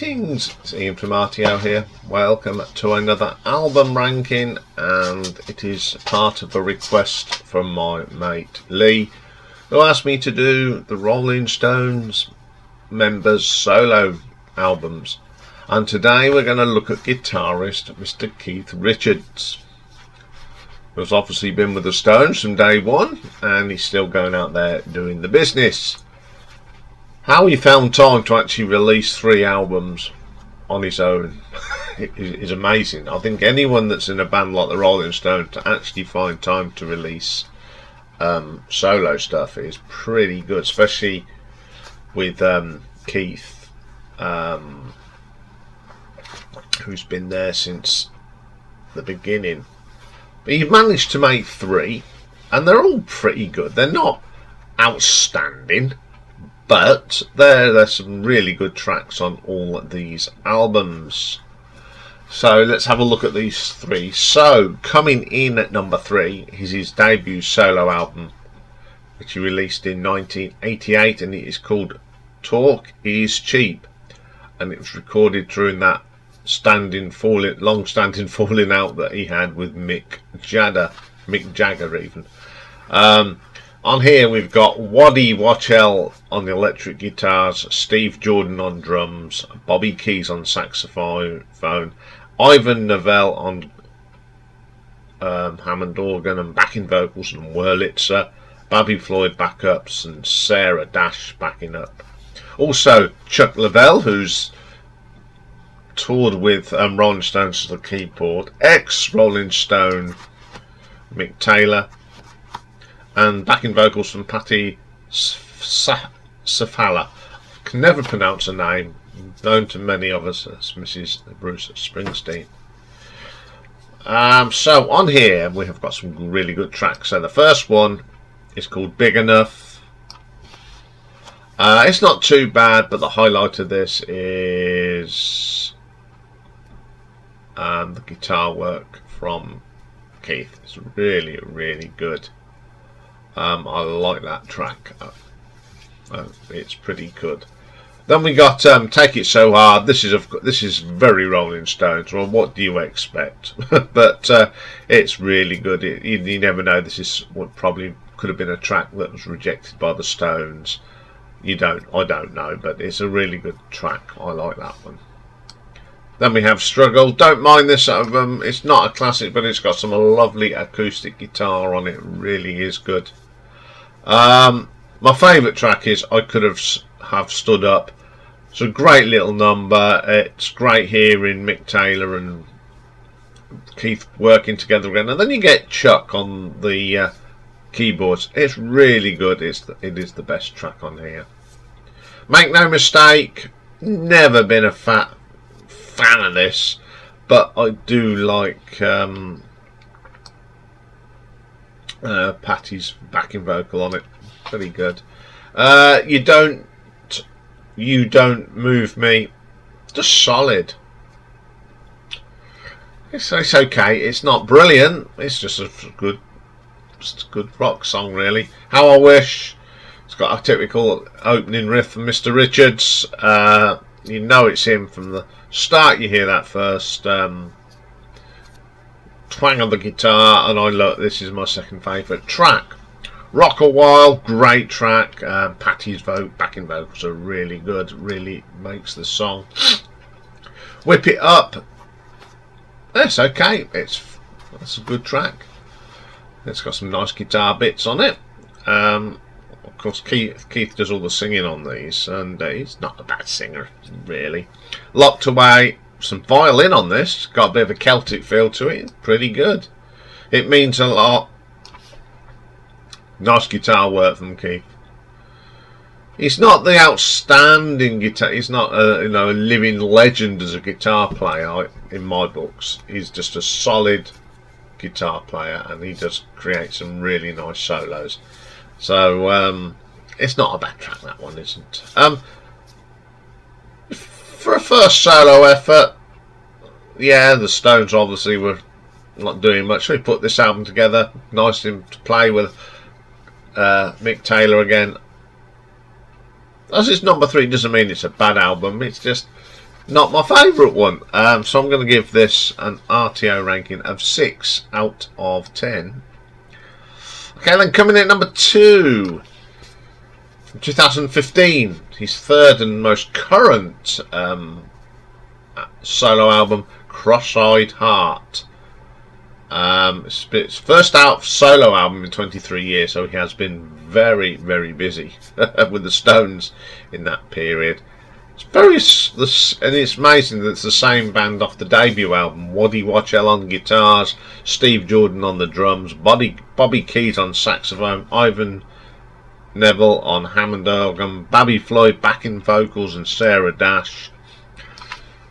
Greetings, it's Iain from RTO here. Welcome to another album ranking, and it is part of a request from my mate Lee, who asked me to do the Rolling Stones members' solo albums. And today we're going to look at guitarist Mr. Keith Richards, who's obviously been with the Stones from day one, and he's still going out there doing the business. How he found time to actually release 3 albums on his own is amazing. I think anyone that's in a band like the Rolling Stones to actually find time to release solo stuff is pretty good, especially with Keith, who's been there since the beginning. But he managed to make 3, and they're all pretty good. They're not outstanding, but there's some really good tracks on all these albums. So let's have a look at these 3. So coming in at number 3 is his debut solo album, which he released in 1988, and it is called Talk Is Cheap, and it was recorded during that long-standing falling out that he had with Mick Jagger even. On here we've got Waddy Wachtel on the electric guitars, Steve Jordan on drums, Bobby Keys on saxophone, Ivan Neville on Hammond organ and backing vocals, and Wurlitzer, Bobby Floyd backups, and Sarah Dash backing up. Also Chuck Leavell, who's toured with Rolling Stones as the keyboard, ex-Rolling Stone Mick Taylor, and backing vocals from Patti Safala. Can never pronounce her name, known to many of us as Mrs. Bruce Springsteen. So on here we have got some really good tracks. So the first one is called Big Enough. It's not too bad, but the highlight of this is the guitar work from Keith. It's really, really good. I like that track. It's pretty good. Then we got Take It So Hard. This is very Rolling Stones. Well, what do you expect? But it's really good. You never know. This is what probably could have been a track that was rejected by the Stones. I don't know, but it's a really good track. I like that one. Then we have Struggle. Don't mind this album. It's not a classic, but it's got some lovely acoustic guitar on it. It really is good. My favourite track is I Could Have Stood Up. It's a great little number. It's great hearing Mick Taylor and Keith working together again, and then you get Chuck on the keyboards. It's really good. It is the best track on here. Make No Mistake. Never been a fan of this, but I do like Patty's backing vocal on it. Pretty good. You Don't Move Me. Just solid. It's okay. It's not brilliant. It's just a good rock song, really. How I Wish. It's got a typical opening riff from Mr. Richards. You know it's him from the start. You hear that first twang on the guitar, and this is my second favourite track. Rock a While, great track. Patty's backing vocals are really good. Really makes the song. Whip It Up. It's okay. That's a good track. It's got some nice guitar bits on it. Of course, Keith does all the singing on these, and he's not a bad singer, really. Locked Away, some violin on this. Got a bit of a Celtic feel to it. Pretty good. It Means a Lot. Nice guitar work from Keith. He's not the outstanding guitar. He's not a living legend as a guitar player in my books. He's just a solid guitar player, and he does create some really nice solos. So it's not a bad track, that one isn't. For a first solo effort, yeah, the Stones obviously were not doing much. We put this album together. Nice to play with Mick Taylor again. As it's number 3 doesn't mean it's a bad album. It's just not my favourite one. So I'm going to give this an RTO ranking of 6 out of 10. Okay, then coming in at number 2, 2015, his third and most current solo album, Crosseyed Heart. It's his first out solo album in 23 years, so he has been very, very busy with the Stones in that period. And it's amazing that it's the same band off the debut album. Waddy Watchell on guitars, Steve Jordan on the drums, Bobby Keys on saxophone, Ivan Neville on Hammond organ, Babby Floyd backing vocals, and Sarah Dash.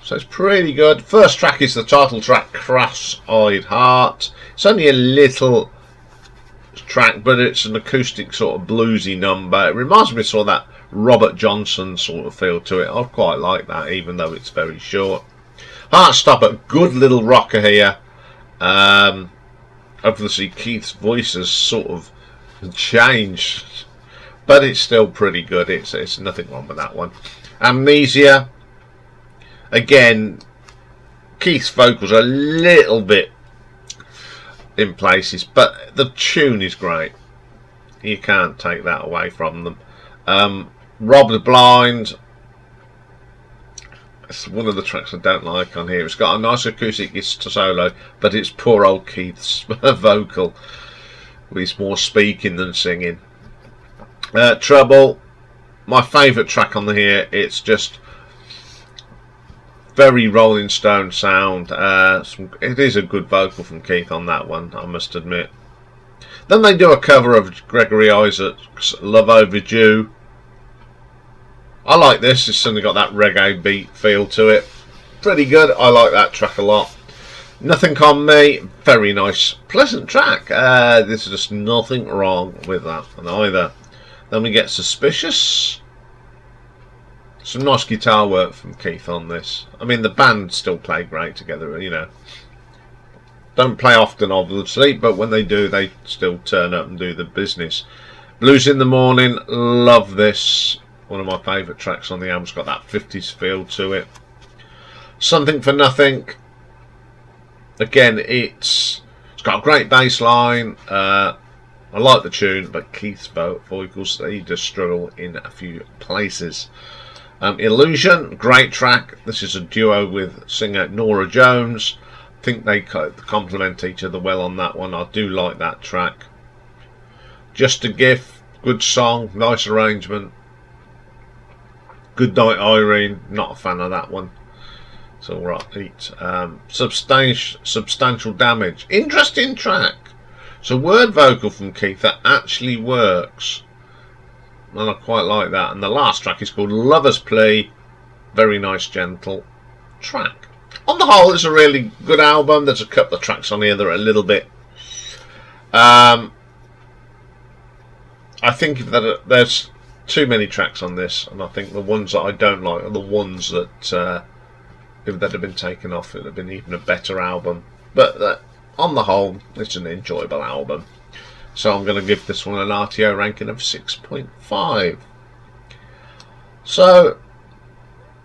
So it's pretty good. First track is the title track, Cross-Eyed Heart. It's only a little track, but it's an acoustic sort of bluesy number. It reminds me of sort of that Robert Johnson sort of feel to it. I quite like that, even though it's very short. Heartstopper, good little rocker here. Obviously Keith's voice has sort of changed, but it's still pretty good. It's nothing wrong with that one. Amnesia. Again, Keith's vocals are a little bit in places, but the tune is great. You can't take that away from them. Rob the Blind. It's one of the tracks I don't like on here. It's got a nice acoustic guitar solo, but it's poor old Keith's vocal. He's more speaking than singing. Trouble. My favourite track on here. It's just very Rolling Stone sound. It is a good vocal from Keith on that one, I must admit. Then they do a cover of Gregory Isaac's Love Overdue. I like this. It's suddenly got that reggae beat feel to it. Pretty good. I like that track a lot. Nothing on Me. Very nice, pleasant track. There's just nothing wrong with that one either. Then we get Suspicious. Some nice guitar work from Keith on this. I mean, the band still play great together, you know. Don't play often, obviously, but when they do, they still turn up and do the business. Blues in the Morning. Love this. One of my favourite tracks on the album. It's got that 50s feel to it. Something for Nothing. Again, it's got a great bass line. I like the tune, but Keith's vocals, they just struggle in a few places. Illusion, great track. This is a duo with singer Norah Jones. I think they complement each other well on that one. I do like that track. Just a Gift, good song, nice arrangement. Good Night Irene, not a fan of that one. It's alright. Substantial Damage, interesting track. It's a word vocal from Keith that actually works, and I quite like that. And the last track is called Lover's Plea. Very nice, gentle track. On the whole, it's a really good album. There's a couple of tracks on here that are a little bit I think that there's too many tracks on this, and I think the ones that I don't like are the ones that if they'd have been taken off, it would have been even a better album. But on the whole, it's an enjoyable album. So I'm going to give this one an RTO ranking of 6.5. So,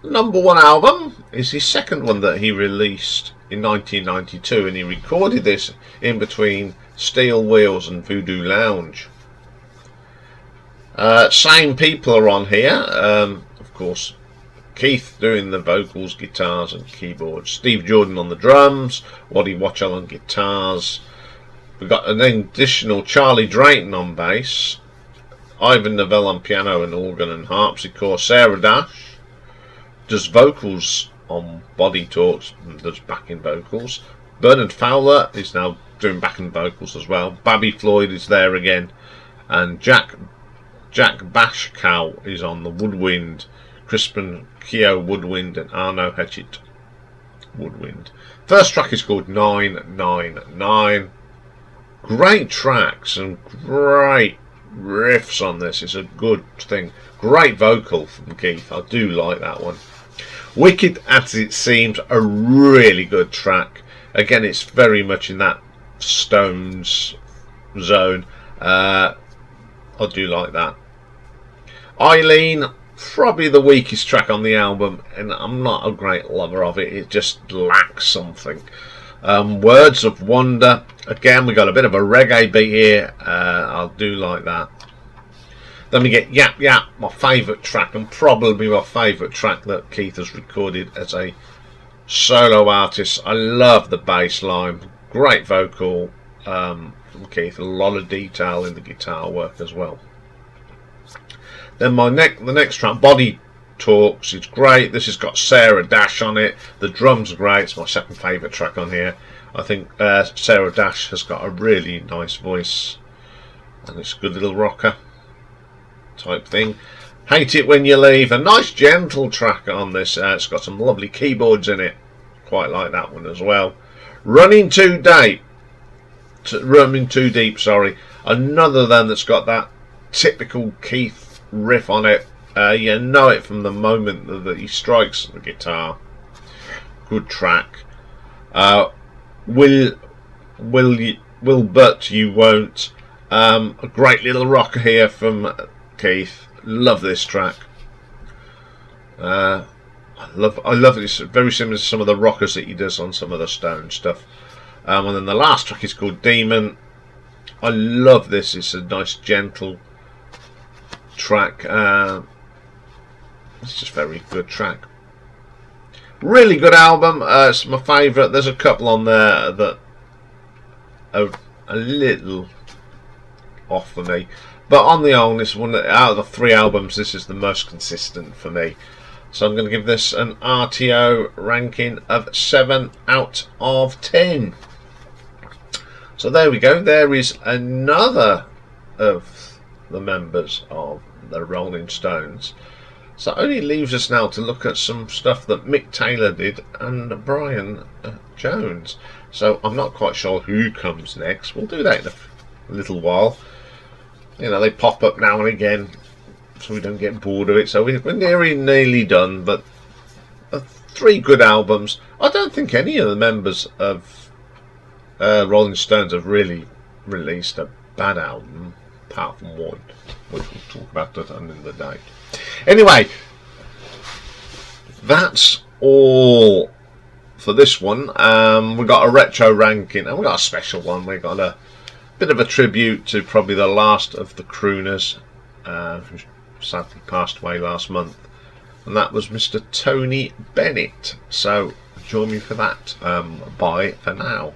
number 1 album is his second one that he released in 1992, and he recorded this in between Steel Wheels and Voodoo Lounge. Same people are on here. Of course, Keith doing the vocals, guitars and keyboards. Steve Jordan on the drums. Waddy Watchell on guitars. We've got an additional Charlie Drayton on bass. Ivan Neville on piano and organ and harpsichord. Sarah Dash does vocals on Body Talks and does backing vocals. Bernard Fowler is now doing backing vocals as well. Babby Floyd is there again. And Jack Bashkow is on the woodwind. Crispin Keogh woodwind and Arno Hetchett woodwind. First track is called 999. Great tracks and great riffs on this. It's a good thing. Great vocal from Keith. I do like that one. Wicked as It Seems, a really good track. Again, it's very much in that Stones zone. I do like that. Eileen, probably the weakest track on the album, and I'm not a great lover of it. It just lacks something. Words of Wonder. Again, we got a bit of a reggae beat here. I do like that. Then we get Yap Yap, my favourite track, and probably my favourite track that Keith has recorded as a solo artist. I love the bass line, great vocal from Keith, a lot of detail in the guitar work as well. Then the next track, Body Talks, it's great. This has got Sarah Dash on it. The drums are great. It's my second favourite track on here. I think Sarah Dash has got a really nice voice, and it's a good little rocker type thing. Hate It When You Leave, a nice gentle track on this. It's got some lovely keyboards in it. Quite like that one as well. Running Too Deep. Sorry. Another then that's got that typical Keith riff on it. You know it from the moment that he strikes the guitar. Good track. Will But You Won't. A great little rocker here from Keith. Love this track. I love it. It's very similar to some of the rockers that he does on some of the Stone stuff. And then the last track is called Demon. I love this. It's a nice gentle track. It's just a very good track. Really good album. It's my favourite. There's a couple on there that are a little off for me, but on the whole, this one out of the 3 albums, this is the most consistent for me. So I'm going to give this an RTO ranking of 7 out of 10. So there we go. There is another of the members of the Rolling Stones. So it only leaves us now to look at some stuff that Mick Taylor did and Brian Jones. So I'm not quite sure who comes next. We'll do that in a little while. You know, they pop up now and again, so we don't get bored of it. So we're nearly done, but 3 good albums. I don't think any of the members of Rolling Stones have really released a bad album, apart from one, which we'll talk about at the end of the day. Anyway, that's all for this one. We've got a retro ranking, and we've got a special one. We've got a bit of a tribute to probably the last of the crooners, who sadly passed away last month, and that was Mr. Tony Bennett. So join me for that. Bye for now.